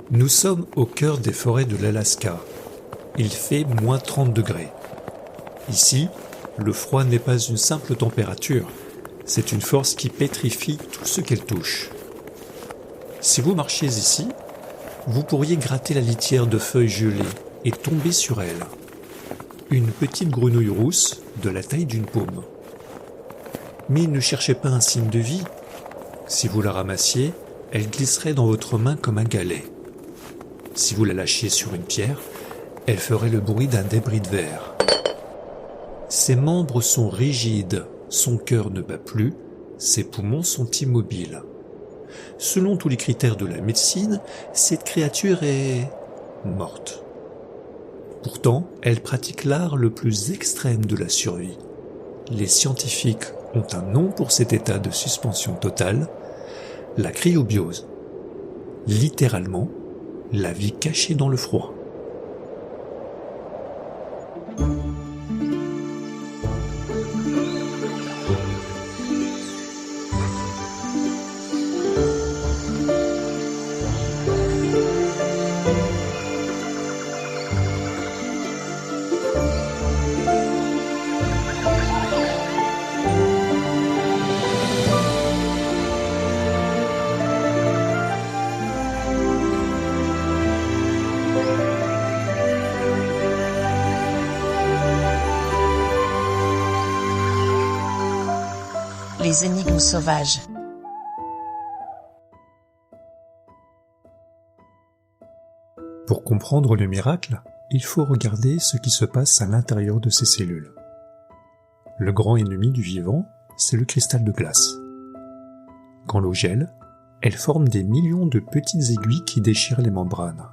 Nous sommes au cœur des forêts de l'Alaska. Il fait moins 30 degrés. Ici, le froid n'est pas une simple température, c'est une force qui pétrifie tout ce qu'elle touche. Si vous marchiez ici, vous pourriez gratter la litière de feuilles gelées et tomber sur elle. Une petite grenouille rousse de la taille d'une paume. Mais ne cherchez pas un signe de vie. Si vous la ramassiez, elle glisserait dans votre main comme un galet. Si vous la lâchiez sur une pierre, elle ferait le bruit d'un débris de verre. Ses membres sont rigides, son cœur ne bat plus, ses poumons sont immobiles. Selon tous les critères de la médecine, cette créature est morte. Pourtant, elle pratique l'art le plus extrême de la survie. Les scientifiques ont un nom pour cet état de suspension totale, la cryobiose. Littéralement, la vie cachée dans le froid. Les énigmes sauvages. Pour comprendre le miracle, il faut regarder ce qui se passe à l'intérieur de ces cellules. Le grand ennemi du vivant, c'est le cristal de glace. Quand l'eau gèle, elle forme des millions de petites aiguilles qui déchirent les membranes.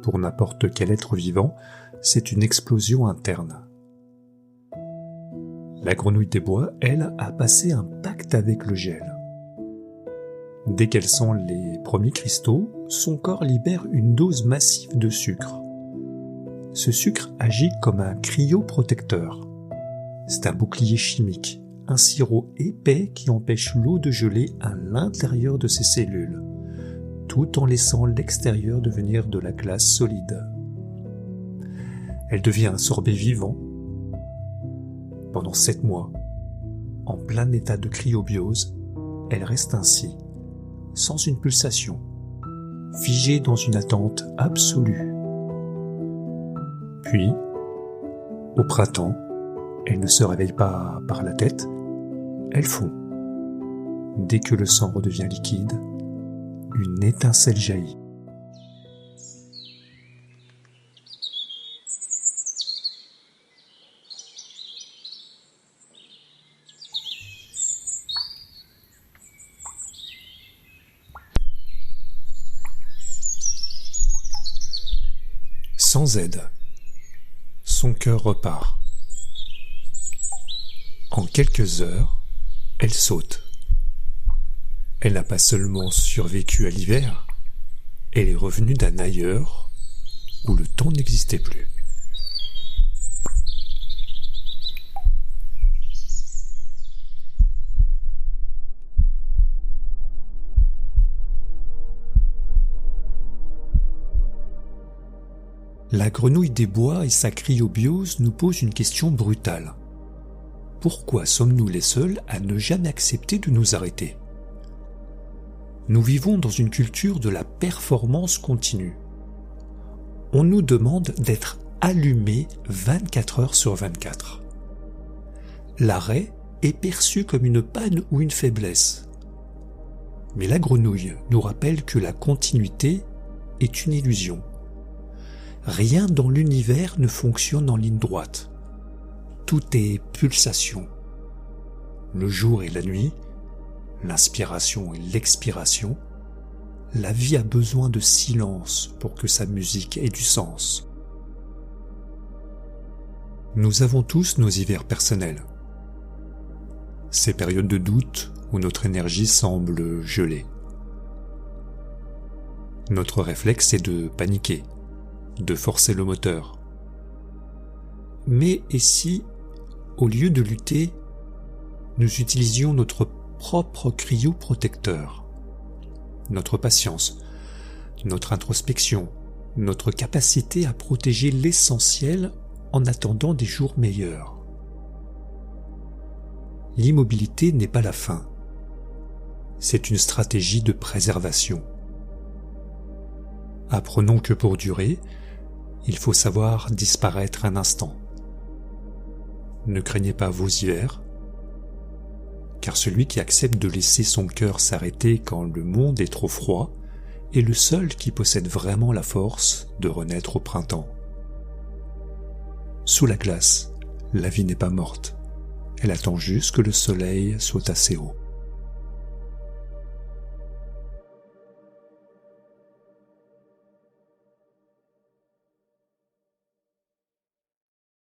Pour n'importe quel être vivant, c'est une explosion interne. La grenouille des bois, elle, a passé un pacte avec le gel. Dès qu'elle sent les premiers cristaux, son corps libère une dose massive de sucre. Ce sucre agit comme un cryoprotecteur. C'est un bouclier chimique, un sirop épais qui empêche l'eau de geler à l'intérieur de ses cellules, tout en laissant l'extérieur devenir de la glace solide. Elle devient un sorbet vivant. Pendant 7 mois, en plein état de cryobiose, elle reste ainsi, sans une pulsation, figée dans une attente absolue. Puis, au printemps, elle ne se réveille pas par la tête, elle fond. Dès que le sang redevient liquide, une étincelle jaillit. Sans aide, son cœur repart. En quelques heures, elle saute. Elle n'a pas seulement survécu à l'hiver, elle est revenue d'un ailleurs où le temps n'existait plus. La grenouille des bois et sa cryobiose nous posent une question brutale. Pourquoi sommes-nous les seuls à ne jamais accepter de nous arrêter ? Nous vivons dans une culture de la performance continue. On nous demande d'être allumés 24 heures sur 24. L'arrêt est perçu comme une panne ou une faiblesse. Mais la grenouille nous rappelle que la continuité est une illusion. Rien dans l'univers ne fonctionne en ligne droite. Tout est pulsation. Le jour et la nuit, l'inspiration et l'expiration, la vie a besoin de silence pour que sa musique ait du sens. Nous avons tous nos hivers personnels. Ces périodes de doute où notre énergie semble gelée. Notre réflexe est de paniquer, de forcer le moteur. Mais et si, au lieu de lutter, nous utilisions notre propre cryoprotecteur, notre patience, notre introspection, notre capacité à protéger l'essentiel en attendant des jours meilleurs. L'immobilité n'est pas la fin. C'est une stratégie de préservation. Apprenons que pour durer, il faut savoir disparaître un instant. Ne craignez pas vos hivers, car celui qui accepte de laisser son cœur s'arrêter quand le monde est trop froid est le seul qui possède vraiment la force de renaître au printemps. Sous la glace, la vie n'est pas morte. Elle attend juste que le soleil soit assez haut.